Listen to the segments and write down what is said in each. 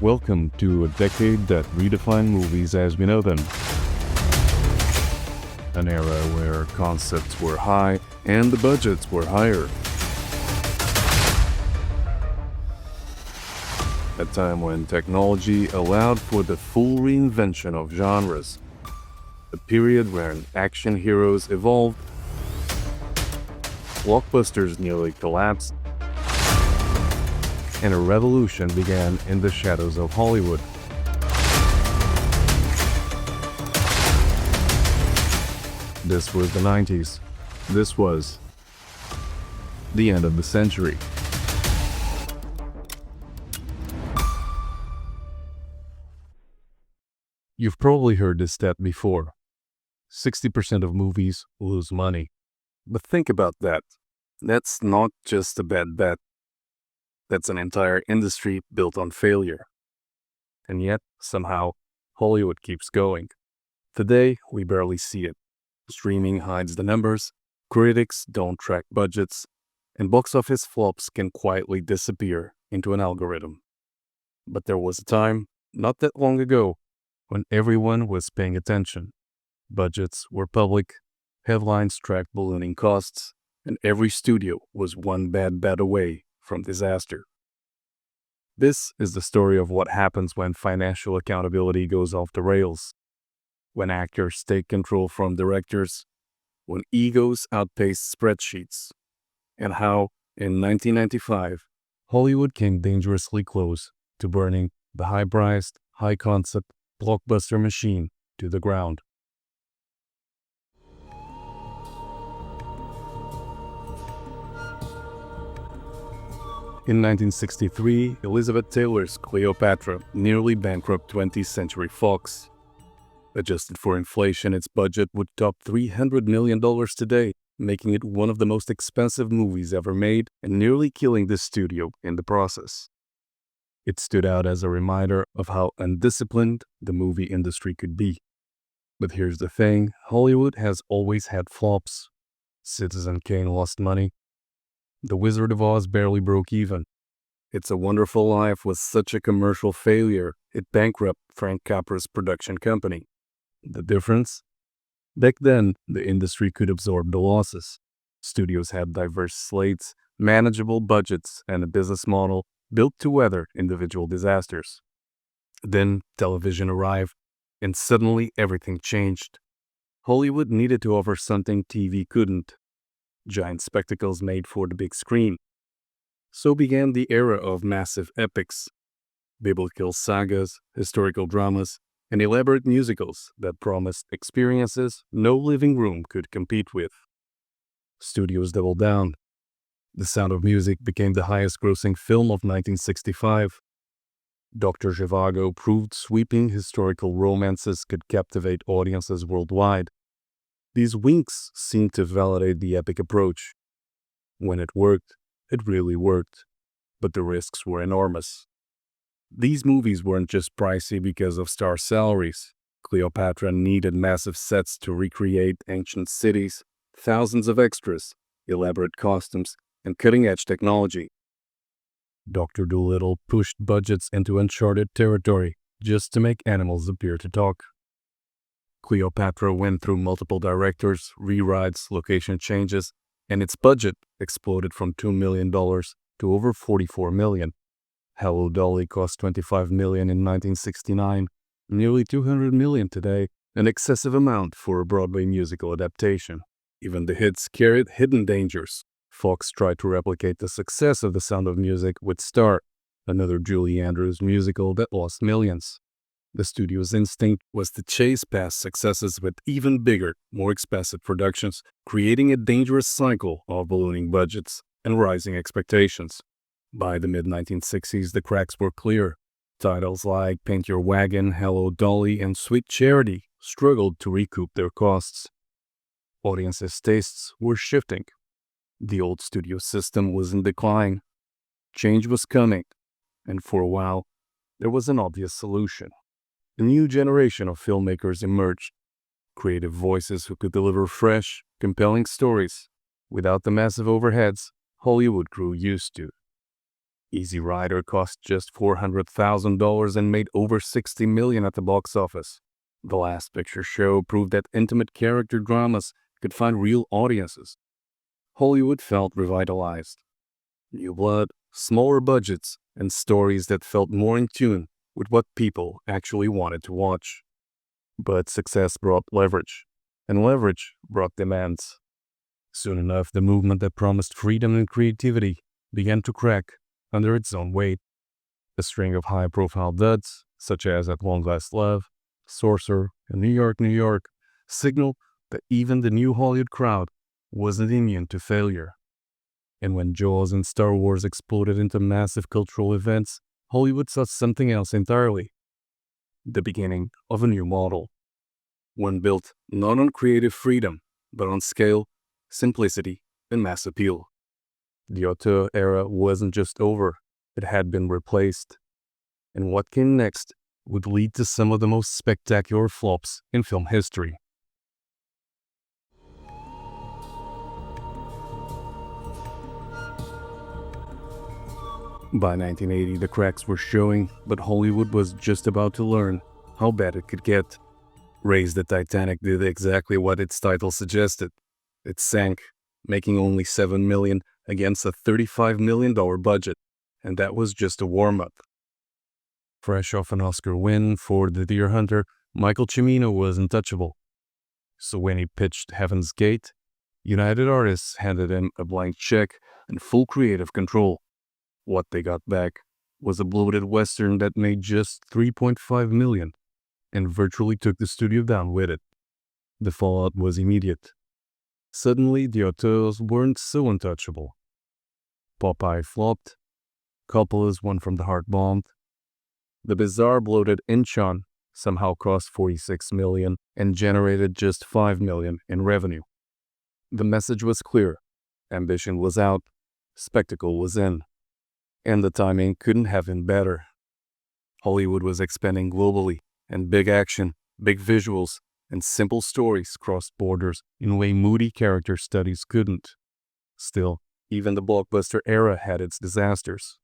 Welcome to a decade that redefined movies as we know them. An era where concepts were high and the budgets were higher. A time when technology allowed for the full reinvention of genres. A period when action heroes evolved, blockbusters nearly collapsed, and a revolution began in the shadows of Hollywood. This was the 90s. This was the end of the century. You've probably heard this stat before. 60% of movies lose money. But think about that. That's not just a bad bet. That's an entire industry built on failure. And yet, somehow, Hollywood keeps going. Today, we barely see it. Streaming hides the numbers, critics don't track budgets, and box office flops can quietly disappear into an algorithm. But there was a time, not that long ago, when everyone was paying attention. Budgets were public, headlines tracked ballooning costs, and every studio was one bad bet away from disaster. This is the story of what happens when financial accountability goes off the rails, when actors take control from directors, when egos outpace spreadsheets, and how, in 1995, Hollywood came dangerously close to burning the high-priced, high-concept blockbuster machine to the ground. In 1963, Elizabeth Taylor's Cleopatra nearly bankrupted 20th Century Fox. Adjusted for inflation, its budget would top $300 million today, making it one of the most expensive movies ever made and nearly killing the studio in the process. It stood out as a reminder of how undisciplined the movie industry could be. But here's the thing, Hollywood has always had flops. Citizen Kane lost money. The Wizard of Oz barely broke even. It's a Wonderful Life was such a commercial failure, it bankrupted Frank Capra's production company. The difference? Back then, the industry could absorb the losses. Studios had diverse slates, manageable budgets, and a business model built to weather individual disasters. Then television arrived, and suddenly everything changed. Hollywood needed to offer something TV couldn't. Giant spectacles made for the big screen. So began the era of massive epics, biblical sagas, historical dramas, and elaborate musicals that promised experiences no living room could compete with. Studios doubled down. The Sound of Music became the highest-grossing film of 1965. Dr. Zhivago proved sweeping historical romances could captivate audiences worldwide. These winks seemed to validate the epic approach. When it worked, it really worked, but the risks were enormous. These movies weren't just pricey because of star salaries. Cleopatra needed massive sets to recreate ancient cities, thousands of extras, elaborate costumes, and cutting-edge technology. Dr. Dolittle pushed budgets into uncharted territory just to make animals appear to talk. Cleopatra went through multiple directors, rewrites, location changes, and its budget exploded from $2 million to over $44 million. Hello Dolly cost $25 million in 1969, nearly $200 million today, an excessive amount for a Broadway musical adaptation. Even the hits carried hidden dangers. Fox tried to replicate the success of The Sound of Music with Star, another Julie Andrews musical that lost millions. The studio's instinct was to chase past successes with even bigger, more expensive productions, creating a dangerous cycle of ballooning budgets and rising expectations. By the mid-1960s, the cracks were clear. Titles like Paint Your Wagon, Hello Dolly, and Sweet Charity struggled to recoup their costs. Audiences' tastes were shifting. The old studio system was in decline. Change was coming, and for a while, there was an obvious solution. A new generation of filmmakers emerged, creative voices who could deliver fresh, compelling stories without the massive overheads Hollywood grew used to. Easy Rider cost just $400,000 and made over $60 million at the box office. The Last Picture Show proved that intimate character dramas could find real audiences. Hollywood felt revitalized. New blood, smaller budgets, and stories that felt more in tune with what people actually wanted to watch. But success brought leverage, and leverage brought demands. Soon enough, the movement that promised freedom and creativity began to crack under its own weight. A string of high-profile duds, such as At Long Last Love, Sorcerer, and New York, New York, signaled that even the new Hollywood crowd wasn't immune to failure. And when Jaws and Star Wars exploded into massive cultural events, Hollywood saw something else entirely. The beginning of a new model. One built not on creative freedom, but on scale, simplicity, and mass appeal. The auteur era wasn't just over, it had been replaced. And what came next would lead to some of the most spectacular flops in film history. By 1980, the cracks were showing, but Hollywood was just about to learn how bad it could get. Raise the Titanic did exactly what its title suggested. It sank, making only $7 million against a $35 million budget, and that was just a warm-up. Fresh off an Oscar win for The Deer Hunter, Michael Cimino was untouchable. So when he pitched Heaven's Gate, United Artists handed him a blank check and full creative control. What they got back was a bloated western that made just $3.5 million and virtually took the studio down with it. The fallout was immediate. Suddenly, the auteurs weren't so untouchable. Popeye flopped. Coppola's One from the Heart bombed. The bizarre bloated Inchon somehow cost $46 million and generated just $5 million in revenue. The message was clear. Ambition was out. Spectacle was in. And the timing couldn't have been better. Hollywood was expanding globally, and big action, big visuals, and simple stories crossed borders in a way moody character studies couldn't. Still, even the blockbuster era had its disasters.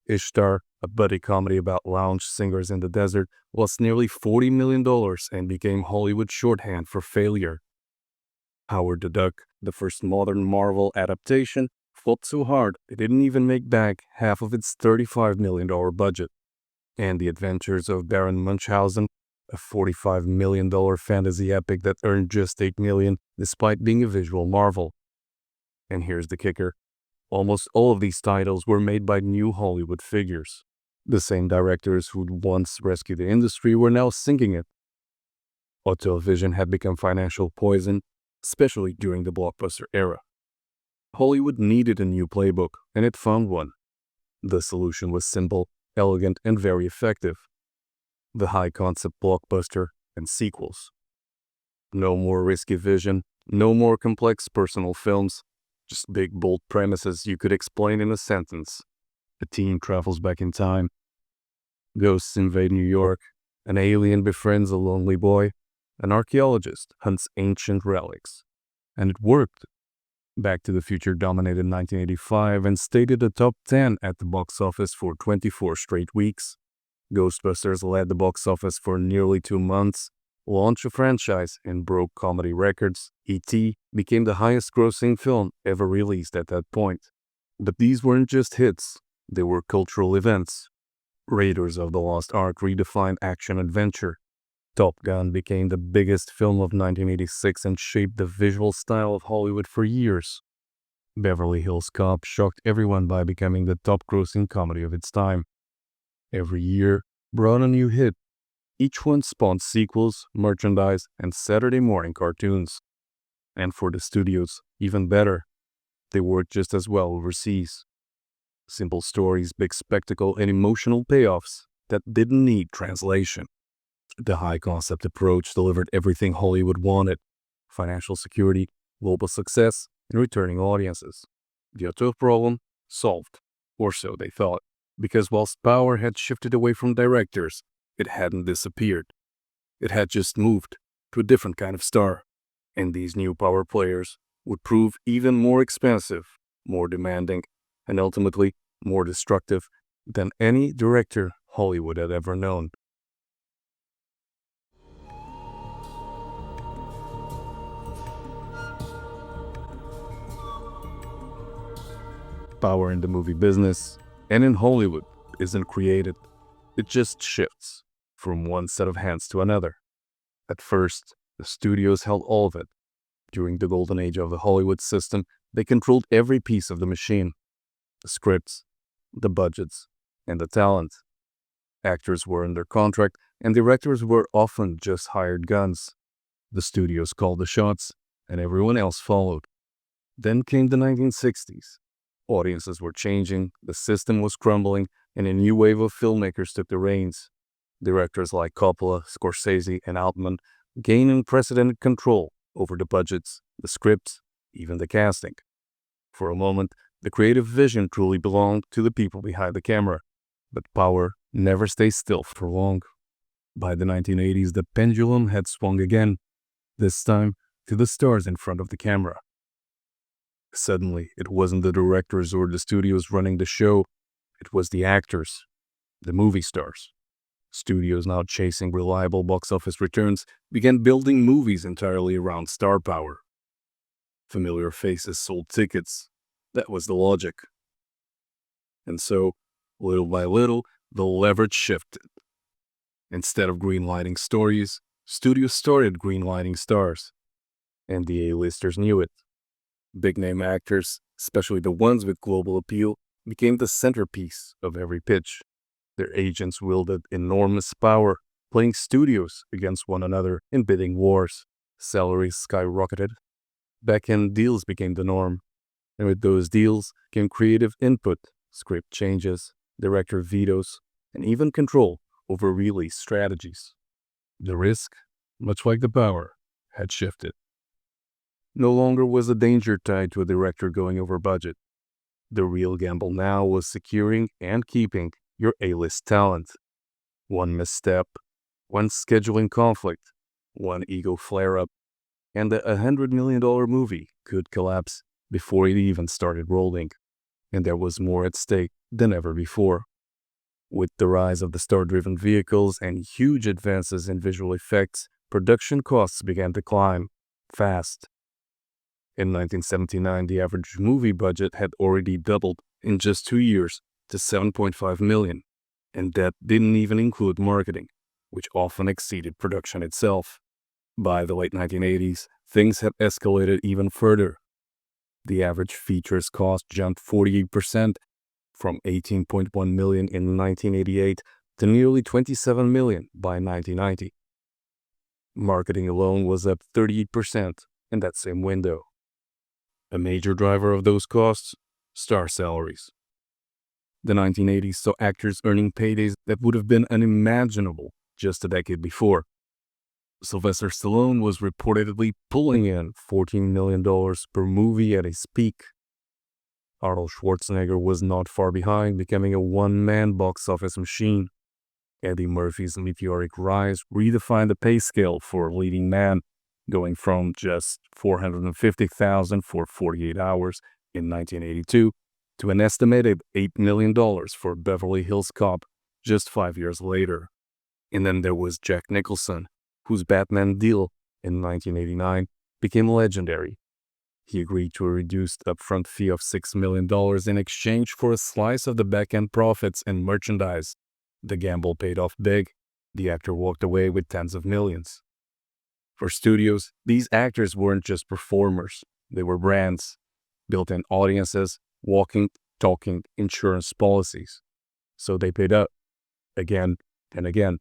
Ishtar, a buddy comedy about lounge singers in the desert, lost nearly $40 million and became Hollywood shorthand for failure. Howard the Duck, the first modern Marvel adaptation, flopped so hard it didn't even make back half of its $35 million budget. And The Adventures of Baron Munchausen, a $45 million fantasy epic that earned just $8 million despite being a visual marvel. And here's the kicker. Almost all of these titles were made by new Hollywood figures. The same directors who'd once rescued the industry were now sinking it. Auteur vision had become financial poison, especially during the blockbuster era. Hollywood needed a new playbook, and it found one. The solution was simple, elegant, and very effective. The high-concept blockbuster and sequels. No more risky vision, no more complex personal films, just big, bold premises you could explain in a sentence. A teen travels back in time. Ghosts invade New York. An alien befriends a lonely boy. An archaeologist hunts ancient relics. And it worked. Back to the Future dominated 1985 and stayed at the top 10 at the box office for 24 straight weeks. Ghostbusters led the box office for nearly 2 months, launched a franchise, and broke comedy records. E.T. became the highest-grossing film ever released at that point. But these weren't just hits, they were cultural events. Raiders of the Lost Ark redefined action-adventure. Top Gun became the biggest film of 1986 and shaped the visual style of Hollywood for years. Beverly Hills Cop shocked everyone by becoming the top-grossing comedy of its time. Every year brought a new hit. Each one spawned sequels, merchandise, and Saturday morning cartoons. And for the studios, even better. They worked just as well overseas. Simple stories, big spectacle, and emotional payoffs that didn't need translation. The high-concept approach delivered everything Hollywood wanted: financial security, global success, and returning audiences. The auteur problem solved, or so they thought, because whilst power had shifted away from directors, it hadn't disappeared. It had just moved to a different kind of star. And these new power players would prove even more expensive, more demanding, and ultimately more destructive than any director Hollywood had ever known. Power in the movie business and in Hollywood isn't created, it just shifts from one set of hands to another. At first, the studios held all of it. During the golden age of the Hollywood system, they controlled every piece of the machine: the scripts, the budgets, and the talent. Actors were under contract, and directors were often just hired guns. The studios called the shots, and everyone else followed. Then came the 1960s. Audiences were changing, the system was crumbling, and a new wave of filmmakers took the reins. Directors like Coppola, Scorsese, and Altman gained unprecedented control over the budgets, the scripts, even the casting. For a moment, the creative vision truly belonged to the people behind the camera, but power never stays still for long. By the 1980s, the pendulum had swung again, this time to the stars in front of the camera. Suddenly, it wasn't the directors or the studios running the show, it was the actors, the movie stars. Studios, now chasing reliable box office returns, began building movies entirely around star power. Familiar faces sold tickets. That was the logic. And so, little by little, the leverage shifted. Instead of greenlighting stories, studios started greenlighting stars. And the A-listers knew it. Big-name actors, especially the ones with global appeal, became the centerpiece of every pitch. Their agents wielded enormous power, playing studios against one another in bidding wars. Salaries skyrocketed. Back-end deals became the norm. And with those deals came creative input, script changes, director vetoes, and even control over release strategies. The risk, much like the power, had shifted. No longer was the danger tied to a director going over budget. The real gamble now was securing and keeping your A-list talent. One misstep, one scheduling conflict, one ego flare-up, and the $100 million movie could collapse before it even started rolling. And there was more at stake than ever before. With the rise of the star-driven vehicles and huge advances in visual effects, production costs began to climb fast. In 1979, the average movie budget had already doubled in just 2 years to $7.5 million, and that didn't even include marketing, which often exceeded production itself. By the late 1980s, things had escalated even further. The average features cost jumped 48%, from $18.1 million in 1988 to nearly $27 million by 1990. Marketing alone was up 38% in that same window. A major driver of those costs? Star salaries. The 1980s saw actors earning paydays that would have been unimaginable just a decade before. Sylvester Stallone was reportedly pulling in $14 million per movie at his peak. Arnold Schwarzenegger was not far behind, becoming a one-man box office machine. Eddie Murphy's meteoric rise redefined the pay scale for a leading man, going from just $450,000 for 48 hours in 1982 to an estimated $8 million for Beverly Hills Cop just 5 years later. And then there was Jack Nicholson, whose Batman deal in 1989 became legendary. He agreed to a reduced upfront fee of $6 million in exchange for a slice of the back-end profits and merchandise. The gamble paid off big. The actor walked away with tens of millions. For studios, these actors weren't just performers. They were brands, built-in audiences, walking, talking insurance policies. So they paid up, again and again.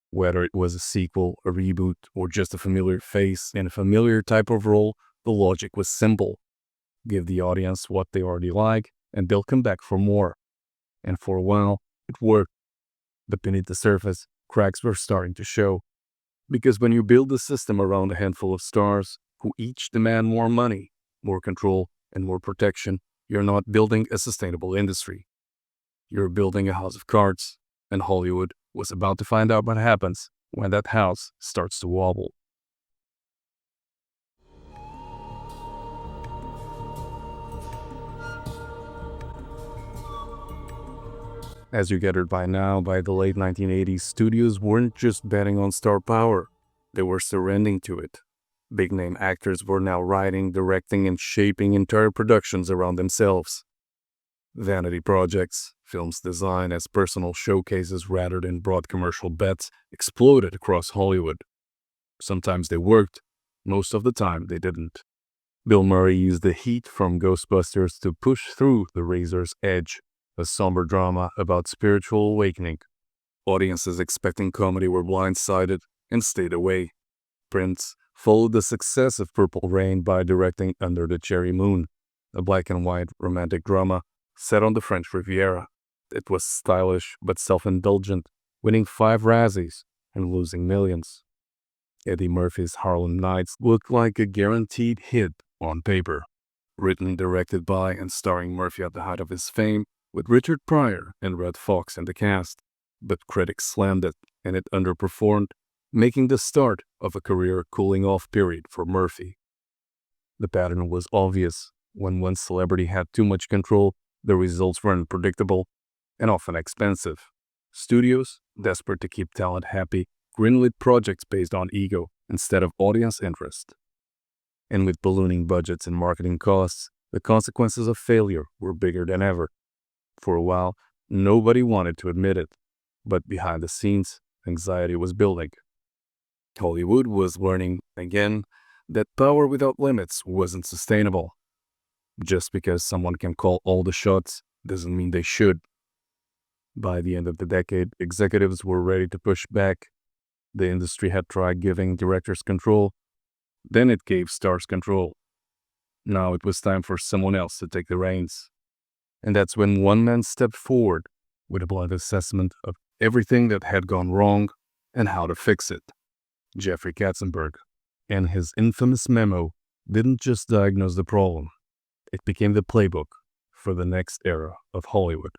Whether it was a sequel, a reboot, or just a familiar face in a familiar type of role, the logic was simple. Give the audience what they already like, and they'll come back for more. And for a while, it worked. But beneath the surface, cracks were starting to show. Because when you build a system around a handful of stars, who each demand more money, more control, and more protection, you're not building a sustainable industry. You're building a house of cards, and Hollywood was about to find out what happens when that house starts to wobble. As you gathered by now, by the late 1980s, studios weren't just betting on star power, they were surrendering to it. Big-name actors were now writing, directing, and shaping entire productions around themselves. Vanity projects, films designed as personal showcases rather than broad commercial bets, exploded across Hollywood. Sometimes they worked, most of the time they didn't. Bill Murray used the heat from Ghostbusters to push through The Razor's Edge, a somber drama about spiritual awakening. Audiences expecting comedy were blindsided and stayed away. Prince followed the success of Purple Rain by directing Under the Cherry Moon, a black and white romantic drama set on the French Riviera. It was stylish but self-indulgent, winning 5 Razzies and losing millions. Eddie Murphy's Harlem Nights looked like a guaranteed hit on paper. Written, directed by, and starring Murphy at the height of his fame, with Richard Pryor and Red Fox in the cast. But critics slammed it, and it underperformed, making the start of a career cooling-off period for Murphy. The pattern was obvious. When one celebrity had too much control, the results were unpredictable and often expensive. Studios, desperate to keep talent happy, greenlit projects based on ego instead of audience interest. And with ballooning budgets and marketing costs, the consequences of failure were bigger than ever. For a while, nobody wanted to admit it, but behind the scenes, anxiety was building. Hollywood was learning, again, that power without limits wasn't sustainable. Just because someone can call all the shots doesn't mean they should. By the end of the decade, executives were ready to push back. The industry had tried giving directors control, then it gave stars control. Now it was time for someone else to take the reins. And that's when one man stepped forward with a blunt assessment of everything that had gone wrong and how to fix it. Jeffrey Katzenberg, and his infamous memo, didn't just diagnose the problem. It became the playbook for the next era of Hollywood.